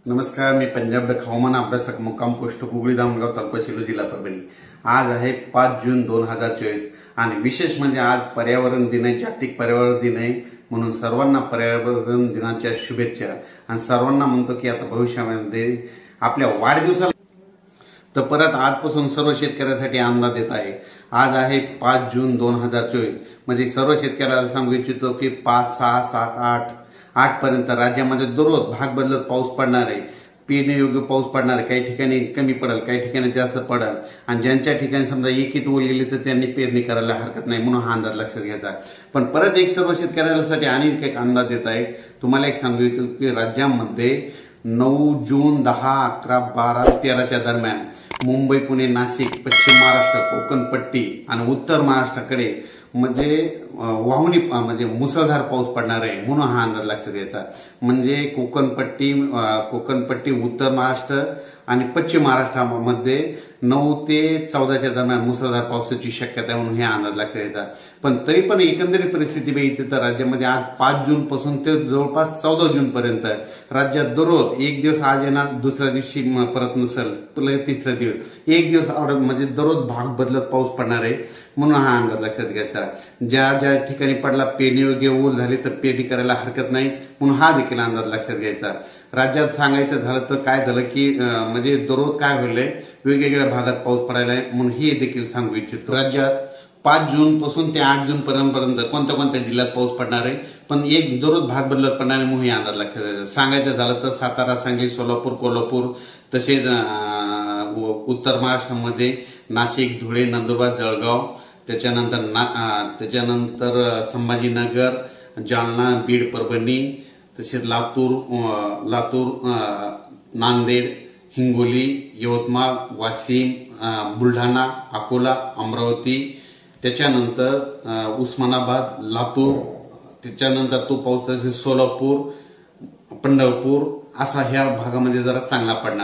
नमस्कार, मी पंजाब हवामान अभ्यासक मुक्काम पोस्ट कुगळी दामगाव तालुका शिलो जिल्हा परभणी। आज आहे 5 जून 2024 आणि विशेष म्हणजे आज पर्यावरण दिन आहे, जागतिक पर्यावरण दिन आहे। म्हणून सर्वांना पर्यावरण दिनाच्या शुभेच्छा आणि सर्वांना म्हणतो की आता भविष्यामध्ये आपल्या वाढदिवसाला तर परत आजपासून सर्व शेतकऱ्यांसाठी अंदाज देत आहे। आज आहे 5 जून 2024 म्हणजे सर्व शेतकऱ्याला सांगू इच्छितो की 5, 6, 7, 8 पर्यंत राज्यामध्ये दररोज भाग बदलत पाऊस पडणार आहे। पेरण्यायोग्य पाऊस पडणार आहे, काही ठिकाणी कमी पडेल, काही ठिकाणी जास्त पडेल आणि ज्यांच्या ठिकाणी समजा एकीत ओलेली तर त्यांनी पेरणी करायला हरकत नाही, म्हणून हा अंदाज लक्षात घ्यायचा। पण परत एक सर्व शेतकऱ्यांसाठी आणि एक अंदाज देत आहे। तुम्हाला एक सांगू इच्छितो की राज्यामध्ये 9 जून 10, 11, 12, 13च्या दरम्यान मुंबई, पुणे, नाशिक, पश्चिम महाराष्ट्र, कोकण पट्टी आणि उत्तर महाराष्ट्राकडे म्हणजे वाहुनी म्हणजे मुसळधार पाऊस पडणार आहे, म्हणून हा अंदाज लक्षात घ्यायचा। म्हणजे कोकणपट्टी, उत्तर महाराष्ट्र आणि पश्चिम महाराष्ट्रामध्ये 9 ते 14च्या दरम्यान मुसळधार पावसाची शक्यता आहे, म्हणून हे अंदाज लक्षात घ्यायचा। पण तरी पण एकंदरीत परिस्थिती बघितली तर राज्यामध्ये आज 5 जून पासून ते जवळपास 14 जून पर्यंत राज्यात दररोज एक दिवस आज येणार, दुसऱ्या दिवशी परत नसेल, तुला तिसऱ्या दिवस एक दिवस म्हणजे दररोज भाग बदलत पाऊस पडणार आहे, म्हणून हा अंदाज लक्षात घ्यायचा। ज्या ज्या ठिकाणी पडला पेरणी ओल झाली तर पेरणी करायला हरकत नाही, म्हणून हा देखील अंदाज लक्षात घ्यायचा। राज्यात सांगायचं झालं तर काय झालं की म्हणजे दररोज काय होईल वेगवेगळ्या भागात पाऊस पडायला आहे, म्हणून हे देखील सांगू इच्छितो। राज्यात 5 जून पासून ते 8 जून पर्यंत कोणत्या कोणत्या जिल्ह्यात पाऊस पडणार आहे, पण एक दररोज भाग बदलत पडणार आहे, म्हणून हे अंदाज लक्षात घ्यायचा। सांगायचं झालं तर सातारा, सांगली, सोलापूर, कोल्हापूर, तसेच उत्तर महाराष्ट्रामध्ये नाशिक, धुळे, नंदुरबार, जळगाव, त्याच्यानंतर संभाजीनगर, जालना, बीड, परभणी, तसेच लातूर, नांदेड, हिंगोली, यवतमाळ, वाशिम, बुलढाणा, अकोला, अमरावती, त्याच्यानंतर उस्मानाबाद, लातूर, त्याच्यानंतर तो पाऊस तसेच सोलापूर, पंढरपूर असा ह्या भागामध्ये जरा चांगला पडणार।